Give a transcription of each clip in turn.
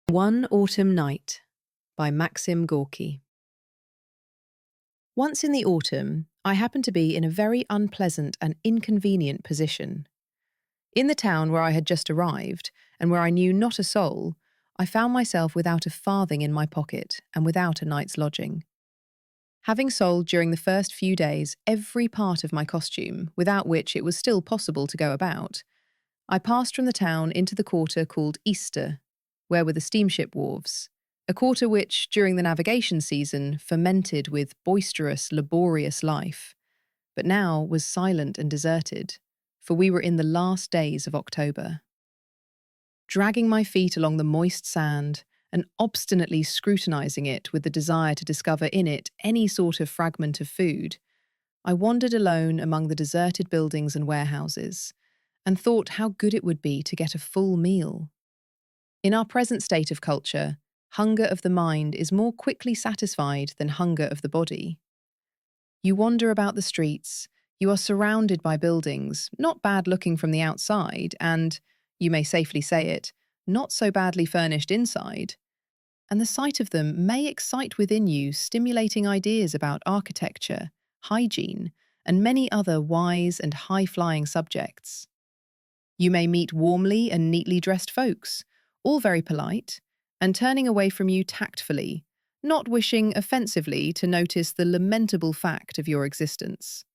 One Autumn Night by Maxim Gorky. Once in the autumn, I happened to be in a very unpleasant and inconvenient position. In the town where I had just arrived, and where I knew not a soul, I found myself without a farthing in my pocket and without a night's lodging. Having sold during the first few days every part of my costume, without which it was still possible to go about, I passed from the town into the quarter called Easter, where were the steamship wharves, a quarter which, during the navigation season, fermented with boisterous, laborious life, but now was silent and deserted, for we were in the last days of October. Dragging my feet along the moist sand and obstinately scrutinizing it with the desire to discover in it any sort of fragment of food, I wandered alone among the deserted buildings and warehouses, and thought how good it would be to get a full meal. In our present state of culture, hunger of the mind is more quickly satisfied than hunger of the body. You wander about the streets, you are surrounded by buildings, not bad looking from the outside, and, you may safely say it, not so badly furnished inside, and the sight of them may excite within you stimulating ideas about architecture, hygiene, and many other wise and high-flying subjects. You may meet warmly and neatly dressed folks, all very polite, and turning away from you tactfully, not wishing offensively to notice the lamentable fact of your existence.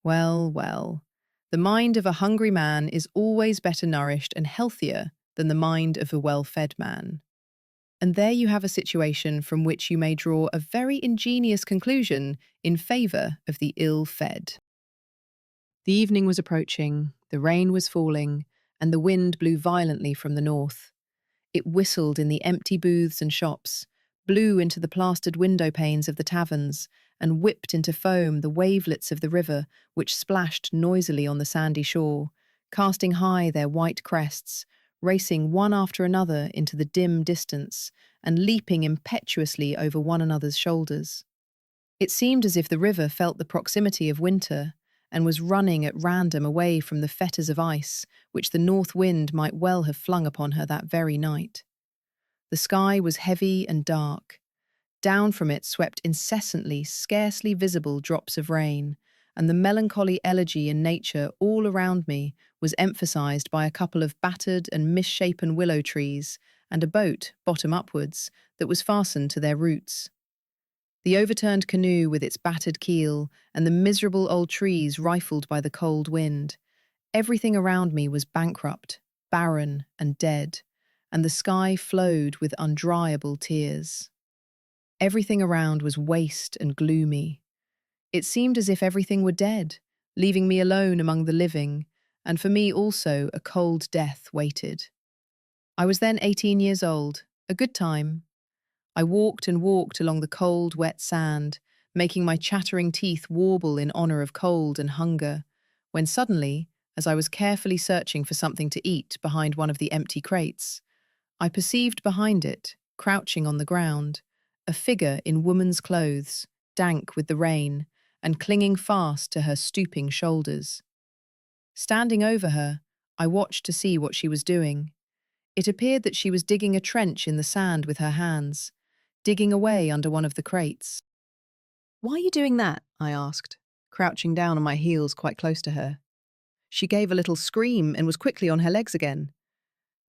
Well, well, the mind of a hungry man is always better nourished and healthier than the mind of a well-fed man. And there you have a situation from which you may draw a very ingenious conclusion in favour of the ill-fed. The evening was approaching, the rain was falling, and the wind blew violently from the north. It whistled in the empty booths and shops, blew into the plastered window panes of the taverns, and whipped into foam the wavelets of the river which splashed noisily on the sandy shore, casting high their white crests, racing one after another into the dim distance, and leaping impetuously over one another's shoulders. It seemed as if the river felt the proximity of winter, and was running at random away from the fetters of ice which the north wind might well have flung upon her that very night. The sky was heavy and dark. Down from it swept incessantly scarcely visible drops of rain, and the melancholy elegy in nature all around me was emphasized by a couple of battered and misshapen willow trees and a boat, bottom upwards, that was fastened to their roots. The overturned canoe with its battered keel and the miserable old trees rifled by the cold wind. Everything around me was bankrupt, barren, and dead, and the sky flowed with undryable tears. Everything around was waste and gloomy. It seemed as if everything were dead, leaving me alone among the living, and for me also a cold death waited. I was then 18 years old, a good time. I walked and walked along the cold, wet sand, making my chattering teeth warble in honour of cold and hunger, when suddenly, as I was carefully searching for something to eat behind one of the empty crates, I perceived behind it, crouching on the ground, a figure in woman's clothes, dank with the rain, and clinging fast to her stooping shoulders. Standing over her, I watched to see what she was doing. It appeared that she was digging a trench in the sand with her hands, digging away under one of the crates. "Why are you doing that?" I asked, crouching down on my heels quite close to her. She gave a little scream and was quickly on her legs again.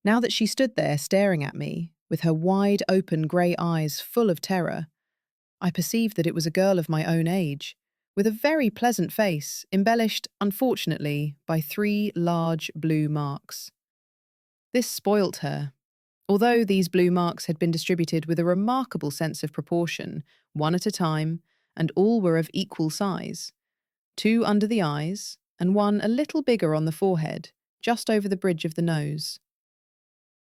Now that she stood there staring at me, with her wide-open grey eyes full of terror, I perceived that it was a girl of my own age, with a very pleasant face, embellished, unfortunately, by 3 large blue marks. This spoilt her. Although these blue marks had been distributed with a remarkable sense of proportion, one at a time, and all were of equal size, 2 under the eyes, and 1 a little bigger on the forehead, just over the bridge of the nose.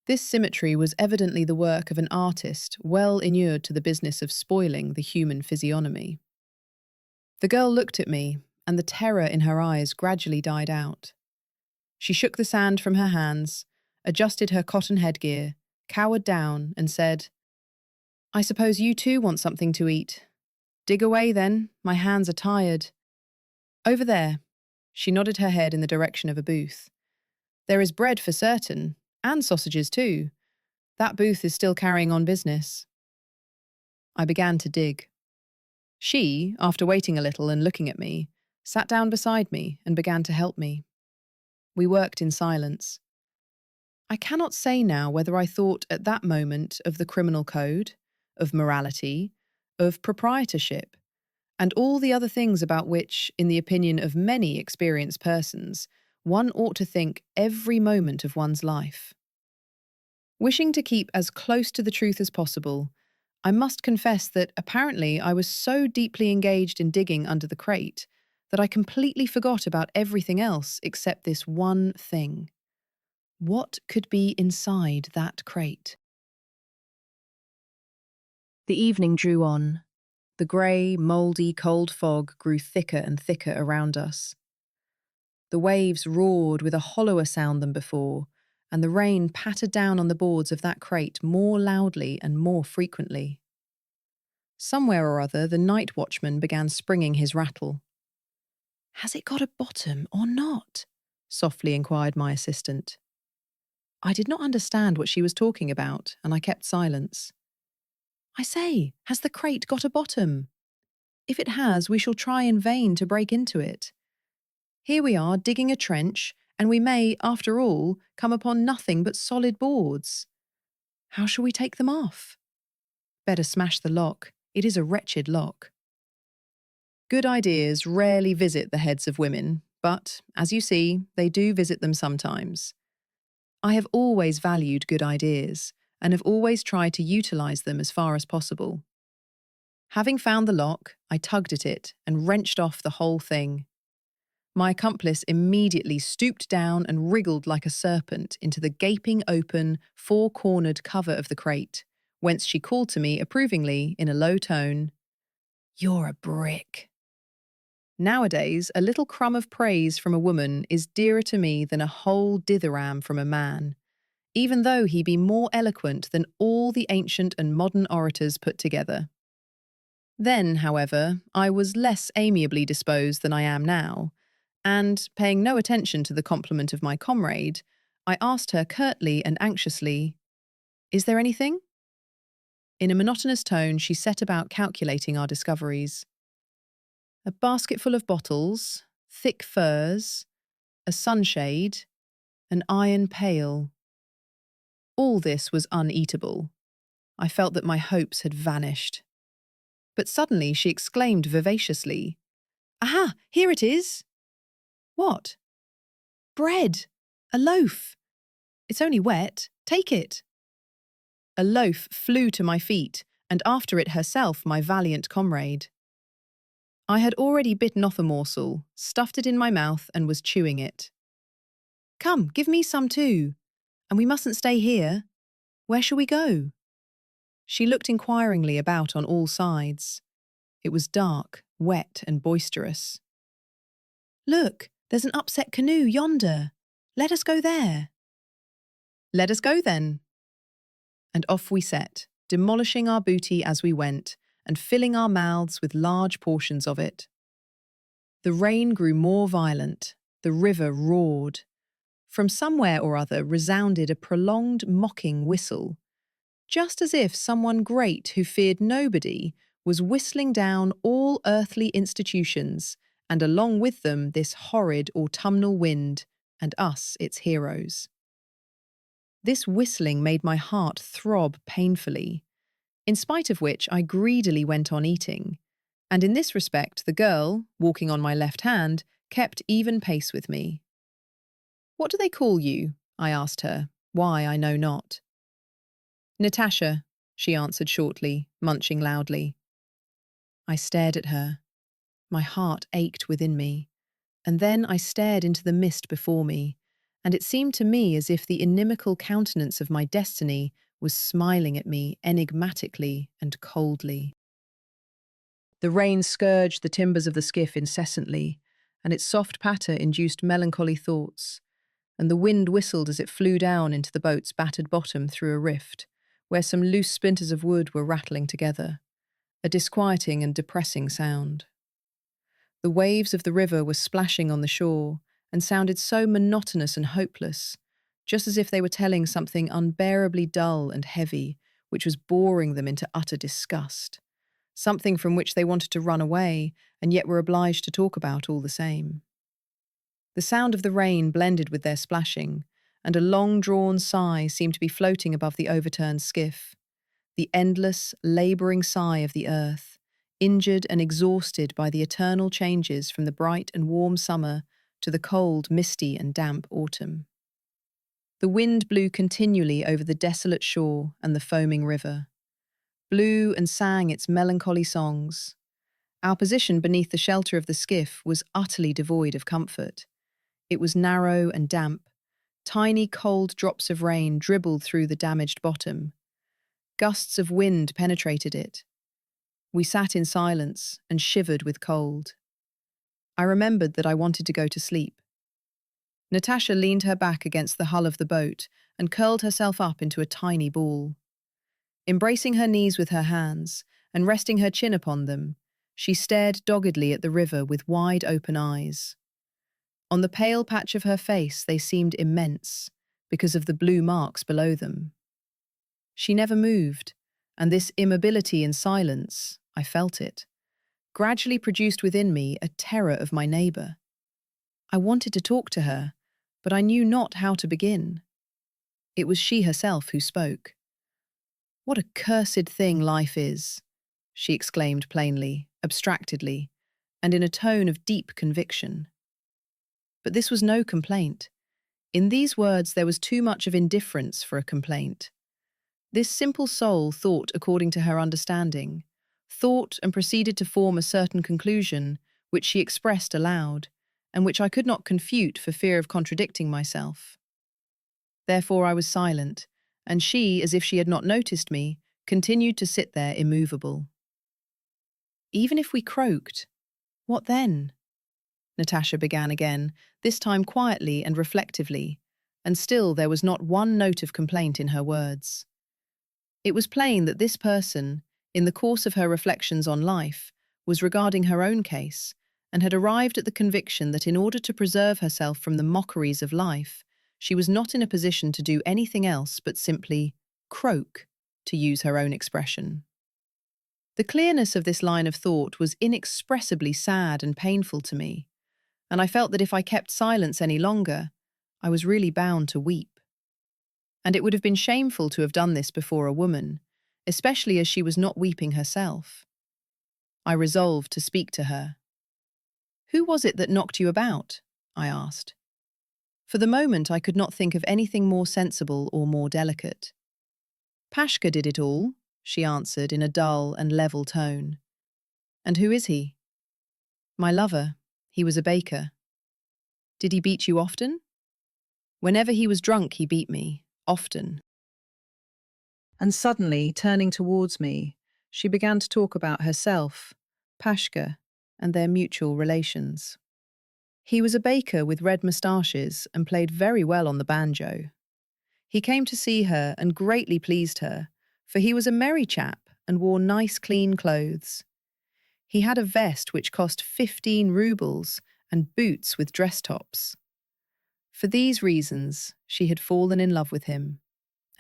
This symmetry was evidently the work of an artist well inured to the business of spoiling the human physiognomy. The girl looked at me, and the terror in her eyes gradually died out. She shook the sand from her hands, adjusted her cotton headgear, cowered down, and said, "I suppose you too want something to eat. Dig away then, my hands are tired. Over there." She nodded her head in the direction of a booth. "There is bread for certain, and sausages too. That booth is still carrying on business. I began to dig. She, after waiting a little and looking at me, sat down beside me and began to help me. We worked in silence. I cannot say now whether I thought at that moment of the criminal code, of morality, of proprietorship, and all the other things about which, in the opinion of many experienced persons, one ought to think every moment of one's life. Wishing to keep as close to the truth as possible, I must confess that apparently I was so deeply engaged in digging under the crate that I completely forgot about everything else except this one thing. What could be inside that crate? The evening drew on. The grey, mouldy, cold fog grew thicker and thicker around us. The waves roared with a hollower sound than before, and the rain pattered down on the boards of that crate more loudly and more frequently. Somewhere or other, the night watchman began springing his rattle. "Has it got a bottom or not?" softly inquired my assistant. I did not understand what she was talking about, and I kept silence. "I say, has the crate got a bottom? If it has, we shall try in vain to break into it. Here we are digging a trench, and we may, after all, come upon nothing but solid boards. How shall we take them off? Better smash the lock. It is a wretched lock." Good ideas rarely visit the heads of women, but, as you see, they do visit them sometimes. I have always valued good ideas, and have always tried to utilize them as far as possible. Having found the lock, I tugged at it and wrenched off the whole thing. My accomplice immediately stooped down and wriggled like a serpent into the gaping open, four-cornered cover of the crate, whence she called to me approvingly in a low tone, "You're a brick." Nowadays, a little crumb of praise from a woman is dearer to me than a whole dithyramb from a man, even though he be more eloquent than all the ancient and modern orators put together. Then, however, I was less amiably disposed than I am now, and, paying no attention to the compliment of my comrade, I asked her curtly and anxiously, "Is there anything?" In a monotonous tone, she set about calculating our discoveries. A basketful of bottles, thick furs, a sunshade, an iron pail. All this was uneatable. I felt that my hopes had vanished. But suddenly she exclaimed vivaciously, "Aha, here it is!" "What?" "Bread! A loaf! It's only wet. Take it." A loaf flew to my feet, and after it herself my valiant comrade. I had already bitten off a morsel, stuffed it in my mouth, and was chewing it. "Come, give me some too. And we mustn't stay here. Where shall we go?" She looked inquiringly about on all sides. It was dark, wet, and boisterous. "Look, there's an upset canoe yonder. Let us go there." "Let us go then." And off we set, demolishing our booty as we went, and filling our mouths with large portions of it. The rain grew more violent, the river roared. From somewhere or other resounded a prolonged mocking whistle, just as if someone great who feared nobody was whistling down all earthly institutions, and along with them this horrid autumnal wind, and us its heroes. This whistling made my heart throb painfully, in spite of which I greedily went on eating, and in this respect the girl, walking on my left hand, kept even pace with me. "What do they call you?" I asked her, why I know not. "Natasha," she answered shortly, munching loudly. I stared at her. My heart ached within me, and then I stared into the mist before me, and it seemed to me as if the inimical countenance of my destiny was smiling at me enigmatically and coldly. The rain scourged the timbers of the skiff incessantly, and its soft patter induced melancholy thoughts, and the wind whistled as it flew down into the boat's battered bottom through a rift, where some loose splinters of wood were rattling together, a disquieting and depressing sound. The waves of the river were splashing on the shore, and sounded so monotonous and hopeless, just as if they were telling something unbearably dull and heavy, which was boring them into utter disgust, something from which they wanted to run away and yet were obliged to talk about all the same. The sound of the rain blended with their splashing, and a long-drawn sigh seemed to be floating above the overturned skiff, the endless, labouring sigh of the earth, injured and exhausted by the eternal changes from the bright and warm summer to the cold, misty and damp autumn. The wind blew continually over the desolate shore and the foaming river, blew and sang its melancholy songs. Our position beneath the shelter of the skiff was utterly devoid of comfort. It was narrow and damp. Tiny cold drops of rain dribbled through the damaged bottom. Gusts of wind penetrated it. We sat in silence and shivered with cold. I remembered that I wanted to go to sleep. Natasha leaned her back against the hull of the boat and curled herself up into a tiny ball. Embracing her knees with her hands and resting her chin upon them, she stared doggedly at the river with wide open eyes. On the pale patch of her face they seemed immense because of the blue marks below them. She never moved, and this immobility and silence, I felt it, gradually produced within me a terror of my neighbour. I wanted to talk to her, but I knew not how to begin. It was she herself who spoke. "What a cursed thing life is," she exclaimed plainly, abstractedly, and in a tone of deep conviction. But this was no complaint. In these words there was too much of indifference for a complaint. This simple soul thought according to her understanding, thought and proceeded to form a certain conclusion, which she expressed aloud, and which I could not confute for fear of contradicting myself. Therefore I was silent, and she, as if she had not noticed me, continued to sit there immovable. "Even if we croaked, what then?" Natasha began again, this time quietly and reflectively, and still there was not one note of complaint in her words. It was plain that this person, in the course of her reflections on life, was regarding her own case, and had arrived at the conviction that in order to preserve herself from the mockeries of life, she was not in a position to do anything else but simply croak, to use her own expression. The clearness of this line of thought was inexpressibly sad and painful to me, and I felt that if I kept silence any longer, I was really bound to weep. And it would have been shameful to have done this before a woman, especially as she was not weeping herself. I resolved to speak to her. "Who was it that knocked you about?" I asked. For the moment I could not think of anything more sensible or more delicate. "Pashka did it all," she answered in a dull and level tone. "And who is he?" "My lover. He was a baker." "Did he beat you often?" "Whenever he was drunk he beat me, often." And suddenly, turning towards me, she began to talk about herself, Pashka, and their mutual relations. "He was a baker with red moustaches and played very well on the banjo. He came to see her and greatly pleased her, for he was a merry chap and wore nice clean clothes. He had a vest which cost 15 rubles and boots with dress tops. For these reasons, she had fallen in love with him,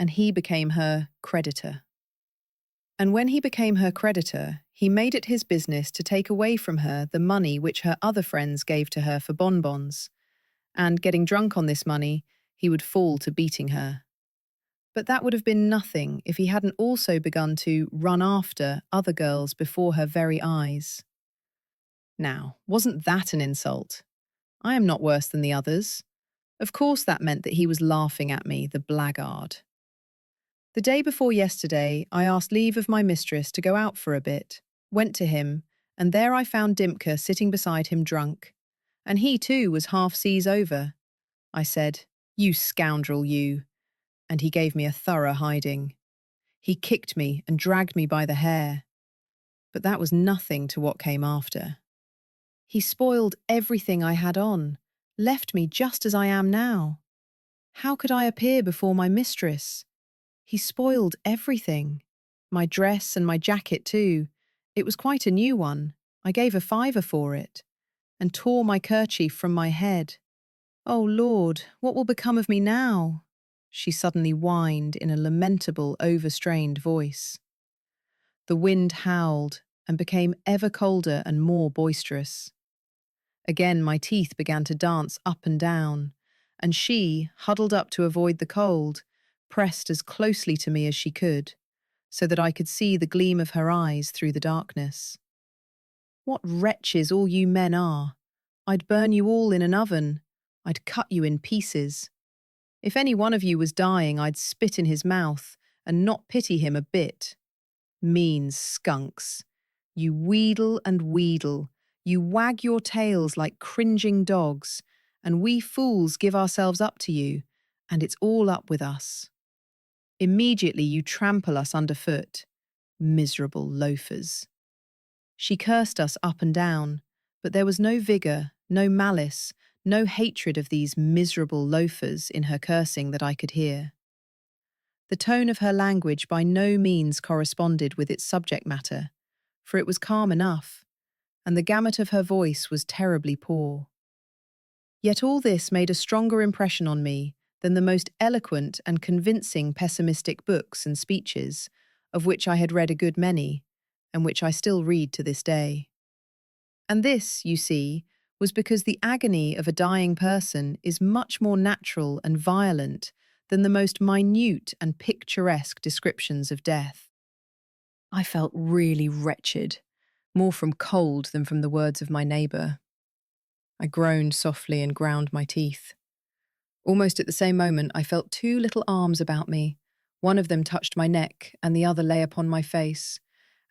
and he became her creditor. And when he became her creditor, he made it his business to take away from her the money which her other friends gave to her for bonbons, and, getting drunk on this money, he would fall to beating her. But that would have been nothing if he hadn't also begun to run after other girls before her very eyes. Now, wasn't that an insult? I am not worse than the others. Of course that meant that he was laughing at me, the blackguard. The day before yesterday, I asked leave of my mistress to go out for a bit, went to him, and there I found Dimka sitting beside him drunk. And he too was half seas over. I said, "You scoundrel, you." And he gave me a thorough hiding. He kicked me and dragged me by the hair. But that was nothing to what came after. He spoiled everything I had on, left me just as I am now. How could I appear before my mistress? He spoiled everything. My dress and my jacket too. It was quite a new one. I gave a 5 for it. And tore my kerchief from my head. Oh Lord, what will become of me now? she suddenly whined in a lamentable, overstrained voice. The wind howled and became ever colder and more boisterous. Again my teeth began to dance up and down, and she, huddled up to avoid the cold, pressed as closely to me as she could, so that I could see the gleam of her eyes through the darkness. What wretches all you men are! I'd burn you all in an oven. I'd cut you in pieces. If any one of you was dying, I'd spit in his mouth and not pity him a bit. Mean skunks. You wheedle and wheedle. You wag your tails like cringing dogs, and we fools give ourselves up to you, and it's all up with us. Immediately you trample us underfoot. Miserable loafers. She cursed us up and down, but there was no vigour, no malice, no hatred of these miserable loafers in her cursing that I could hear. The tone of her language by no means corresponded with its subject matter, for it was calm enough, and the gamut of her voice was terribly poor. Yet all this made a stronger impression on me than the most eloquent and convincing pessimistic books and speeches, of which I had read a good many, and which I still read to this day. And this, you see, was because the agony of a dying person is much more natural and violent than the most minute and picturesque descriptions of death. I felt really wretched, more from cold than from the words of my neighbour. I groaned softly and ground my teeth. Almost at the same moment, I felt two little arms about me. One of them touched my neck, and the other lay upon my face.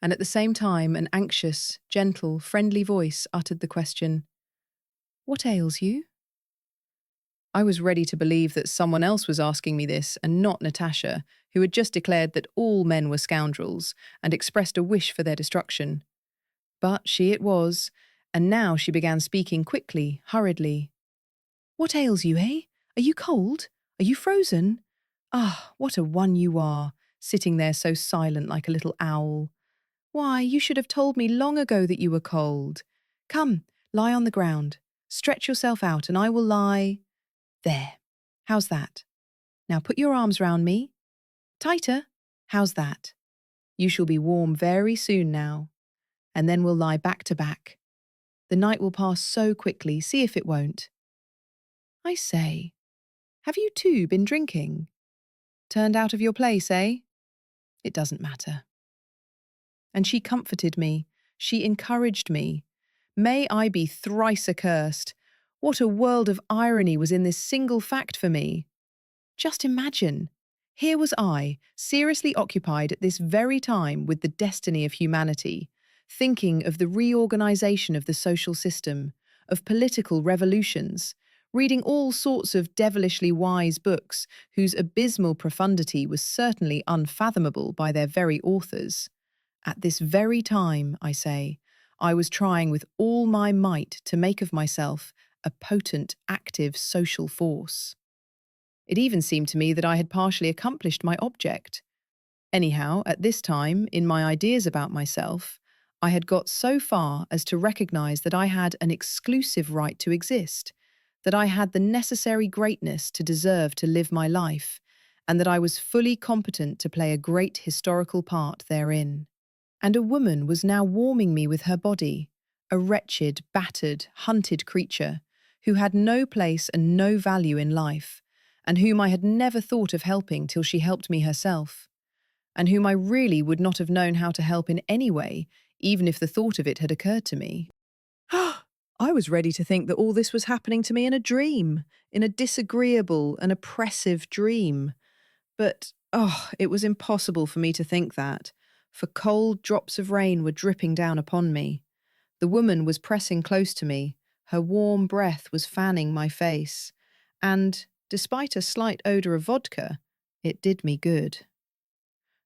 And at the same time, an anxious, gentle, friendly voice uttered the question, "What ails you?" I was ready to believe that someone else was asking me this, and not Natasha, who had just declared that all men were scoundrels and expressed a wish for their destruction. But she it was, and now she began speaking quickly, hurriedly. "What ails you, eh? Are you cold? Are you frozen? Ah, what a one you are, sitting there so silent like a little owl. Why, you should have told me long ago that you were cold. Come, lie on the ground. Stretch yourself out, and I will lie... There. How's that? Now put your arms round me. Tighter. How's that? You shall be warm very soon now. And then we'll lie back to back. The night will pass so quickly, see if it won't. I say, have you two been drinking? Turned out of your place, eh? It doesn't matter." And she comforted me. She encouraged me. May I be thrice accursed. What a world of irony was in this single fact for me. Just imagine. Here was I, seriously occupied at this very time with the destiny of humanity, thinking of the reorganization of the social system, of political revolutions, reading all sorts of devilishly wise books whose abysmal profundity was certainly unfathomable by their very authors. At this very time, I say, I was trying with all my might to make of myself a potent, active social force. It even seemed to me that I had partially accomplished my object. Anyhow, at this time, in my ideas about myself, I had got so far as to recognize that I had an exclusive right to exist, that I had the necessary greatness to deserve to live my life, and that I was fully competent to play a great historical part therein. And a woman was now warming me with her body, a wretched, battered, hunted creature, who had no place and no value in life, and whom I had never thought of helping till she helped me herself, and whom I really would not have known how to help in any way, even if the thought of it had occurred to me. I was ready to think that all this was happening to me in a dream, in a disagreeable and oppressive dream. But, it was impossible for me to think that, for cold drops of rain were dripping down upon me. The woman was pressing close to me, her warm breath was fanning my face, and, despite a slight odour of vodka, it did me good.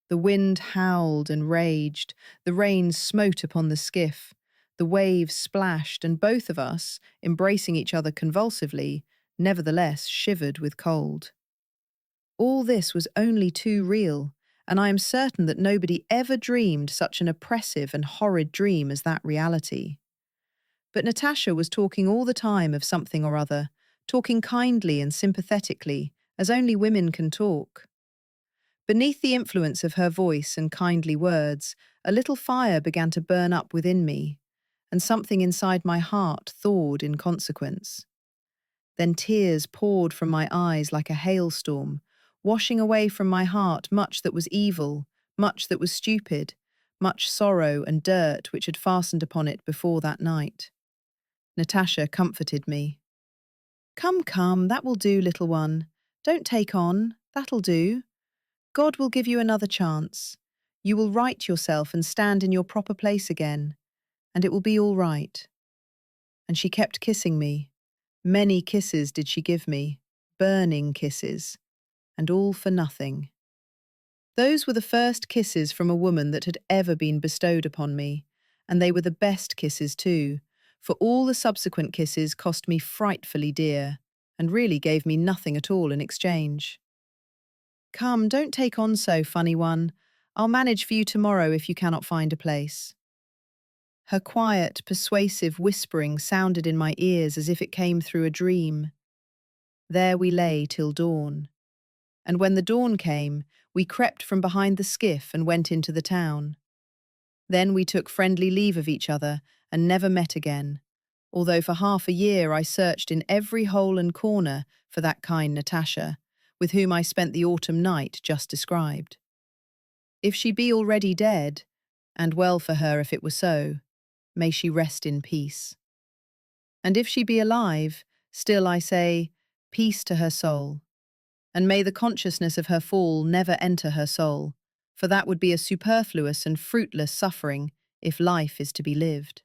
The wind howled and raged, the rain smote upon the skiff, the waves splashed, and both of us, embracing each other convulsively, nevertheless shivered with cold. All this was only too real, and I am certain that nobody ever dreamed such an oppressive and horrid dream as that reality. But Natasha was talking all the time of something or other, talking kindly and sympathetically, as only women can talk. Beneath the influence of her voice and kindly words, a little fire began to burn up within me, and something inside my heart thawed in consequence. Then tears poured from my eyes like a hailstorm, washing away from my heart much that was evil, much that was stupid, much sorrow and dirt which had fastened upon it before that night. Natasha comforted me. "Come, come, that will do, little one. Don't take on, that'll do. God will give you another chance. You will right yourself and stand in your proper place again, and it will be all right." And she kept kissing me. Many kisses did she give me, burning kisses, and all for nothing. Those were the first kisses from a woman that had ever been bestowed upon me, and they were the best kisses too, for all the subsequent kisses cost me frightfully dear, and really gave me nothing at all in exchange. "Come, don't take on so, funny one. I'll manage for you tomorrow if you cannot find a place." Her quiet, persuasive whispering sounded in my ears as if it came through a dream. There we lay till dawn. And when the dawn came, we crept from behind the skiff and went into the town. Then we took friendly leave of each other and never met again, although for half a year I searched in every hole and corner for that kind Natasha, with whom I spent the autumn night just described. If she be already dead, and well for her if it were so, may she rest in peace. And if she be alive, still I say, peace to her soul. And may the consciousness of her fall never enter her soul, for that would be a superfluous and fruitless suffering if life is to be lived.